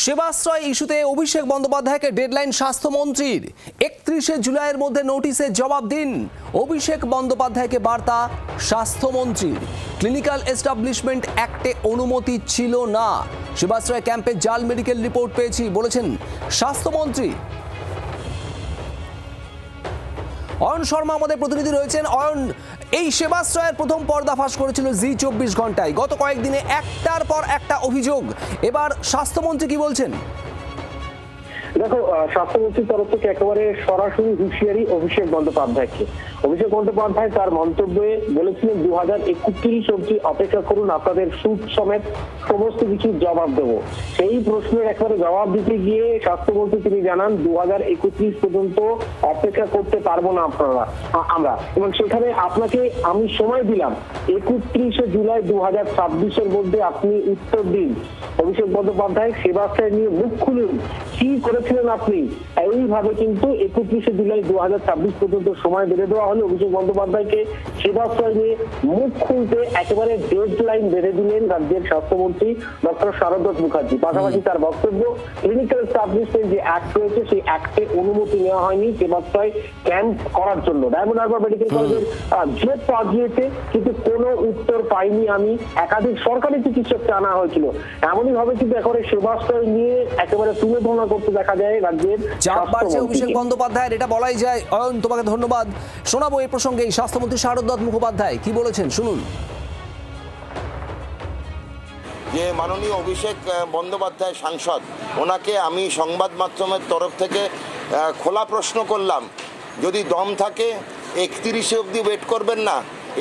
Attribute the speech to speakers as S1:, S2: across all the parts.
S1: সেবাশ্রয় ইস্যুতে অভিষেক বন্দ্যোপাধ্যায়কে ডেডলাইন স্বাস্থ্যমন্ত্রীর 31শে জুলাইয়ের মধ্যে নোটিশে জবাব দিন। অভিষেক বন্দ্যোপাধ্যায়কে বার্তা স্বাস্থ্যমন্ত্রীর। ক্লিনিক্যাল এস্টাবলিশমেন্ট অ্যাক্টে অনুমতি ছিল না। সেবাশ্রয় ক্যাম্পে জাল মেডিকেল রিপোর্ট পেয়েছি বলেছেন স্বাস্থ্যমন্ত্রী। অয়ন শর্মা আমাদের প্রতিনিধি রয়েছেন। অয়ন, এই সেবাশ্রয়ের প্রথম পর্দাফাশ করেছিল জি24 ঘন্টায়। গত কয়েকদিনে একটার পর একটা অভিযোগ। এবার স্বাস্থ্যমন্ত্রী কি বলছেন?
S2: দেখো, স্বাস্থ্যমন্ত্রীর তরফ থেকে একেবারে সরাসরি হুঁশিয়ারি অভিষেক বন্দ্যোপাধ্যায়কে। অভিষেক বন্দ্যোপাধ্যায় তার মন্তব্যে বলেছিলেন 2031 অবধি অপেক্ষা করুন, আপনাদের সুদ সমেত সমস্ত কিছু জবাব দেবো। সেই প্রশ্নের একেবারে জবাব দিতে গিয়ে স্বাস্থ্যমন্ত্রী তিনি জানান 2031 পর্যন্ত অপেক্ষা করতে পারবো না আমরা, এবং সেখানে আপনাকে আমি সময় দিলাম 31শে জুলাই 2026-এর মধ্যে আপনি উত্তর দিন। অভিষেক বন্দ্যোপাধ্যায় সেবাশ্রয় নিয়ে মুখ খুলুন, কি করেছিলেন আপনি। এইভাবে কিন্তু 31শে জুলাই 2026 পর্যন্ত সময় বেঁধে দেওয়া হলে অভিষেক বন্দ্যোপাধ্যায়কে সেবাশ্রয় নিয়ে মুখ খুলতে একেবারে ডেডলাইন বেঁধে দিলেন রাজ্যের স্বাস্থ্যমন্ত্রী ডক্টর শারদত্ত মুখার্জি। পাশাপাশি তার বক্তব্য, ক্লিনিক্যাল এস্টাবলিশমেন্ট যে অ্যাক্ট রয়েছে সেই অ্যাক্টে অনুমতি নেওয়া হয়নি সেবাশ্রয় ক্যাম্প করার জন্য। ডায়মন্ড হারবার মেডিকেল কলেজের জেট পাওয়া গিয়েছে, কিন্তু কোনো উত্তর পাইনি আমি। একাধিক সরকারি চিকিৎসককে আনা হয়েছিল। এমনই ভাবে কিন্তু একেবারে সেবাশ্রয় নিয়ে একেবারে তুলে ধরা করতে দেখা যায় রাজ্যের
S1: চাপ বাড়ছে অভিষেক বন্দ্যোপাধ্যায়ের, এটা বলাই যায়। অয়ন, তোমাকে ধন্যবাদ। শোনাবো এই প্রসঙ্গে স্বাস্থ্যমন্ত্রী শারদত্ত মুখোপাধ্যায় কি বলেছেন, শুনুন।
S3: যে মাননীয় অভিষেক বন্দ্যোপাধ্যায় সাংসদ, ওনাকে আমি সংবাদ মাধ্যমের তরফ থেকে খোলা প্রশ্ন করলাম, যদি দম থাকে 31শে অবধি ওয়েট করবেন না?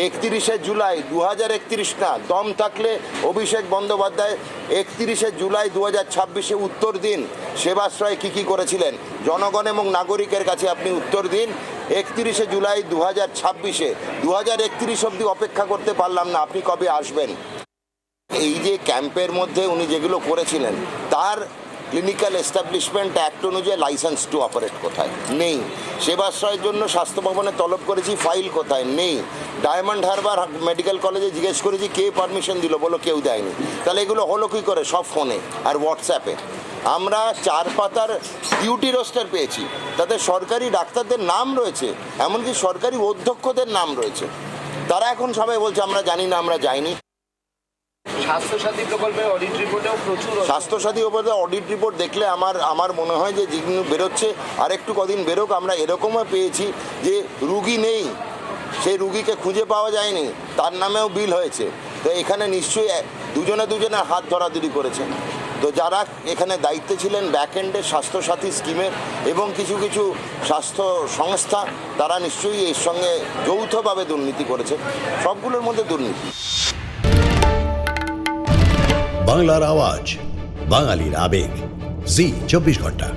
S3: 31শে জুলাই 2031 না, দম থাকলে অভিষেক বন্দ্যোপাধ্যায় 31শে জুলাই 2026-এ উত্তর দিন সেবাশ্রয়ে কী করেছিলেন। জনগণ এবং নাগরিকের কাছে আপনি উত্তর দিন। 31শে জুলাই 2026-এ 2031 অবধি অপেক্ষা করতে পারলাম না, আপনি কবে আসবেন? এই যে ক্যাম্পের মধ্যে উনি যেগুলো করেছিলেন তার ক্লিনিক্যাল এস্টাবলিশমেন্ট অ্যাক্ট অনুযায়ী লাইসেন্স টু অপারেট কোথায়? নেই। সেবাশ্রয়ের জন্য স্বাস্থ্য ভবনে তলব করেছি, ফাইল কোথায়? নেই। ডায়মন্ড হারবার মেডিকেল কলেজে জিজ্ঞেস করেছি কে পারমিশন দিল, বলো কেউ দেয়নি। তাহলে এগুলো হলো কী করে? সব ফোনে আর হোয়াটসঅ্যাপে। আমরা 4 পাতার ডিউটি রোস্টার পেয়েছি, তাতে সরকারি ডাক্তারদের নাম রয়েছে, এমনকি সরকারি অধ্যক্ষদের নাম রয়েছে। তারা এখন সবাই বলছে আমরা জানি না, আমরা যাইনি।
S4: স্বাস্থ্যসাথী প্রকল্পের অডিট রিপোর্টেও প্রচুর
S3: স্বাস্থ্যসাথী ওপরে অডিট রিপোর্ট দেখলে আমার মনে হয় যে যেগুলো বেরোচ্ছে আর একটু কদিন বেরোক। আমরা এরকমও পেয়েছি যে রুগী নেই, সেই রুগীকে খুঁজে পাওয়া যায়নি, তার নামেও বিল হয়েছে। তো এখানে নিশ্চয়ই দুজনে হাত ধরাধরি করেছে। তো যারা এখানে দায়িত্বে ছিলেন ব্যাকএন্ডে স্বাস্থ্যসাথী স্কিমের এবং কিছু স্বাস্থ্য সংস্থা, তারা নিশ্চয়ই এর সঙ্গে যৌথভাবে দুর্নীতি করেছে। সবগুলোর মধ্যে দুর্নীতি।
S5: বাংলার আওয়াজ, বাঙালির আবেগ, জি 24 ঘন্টা।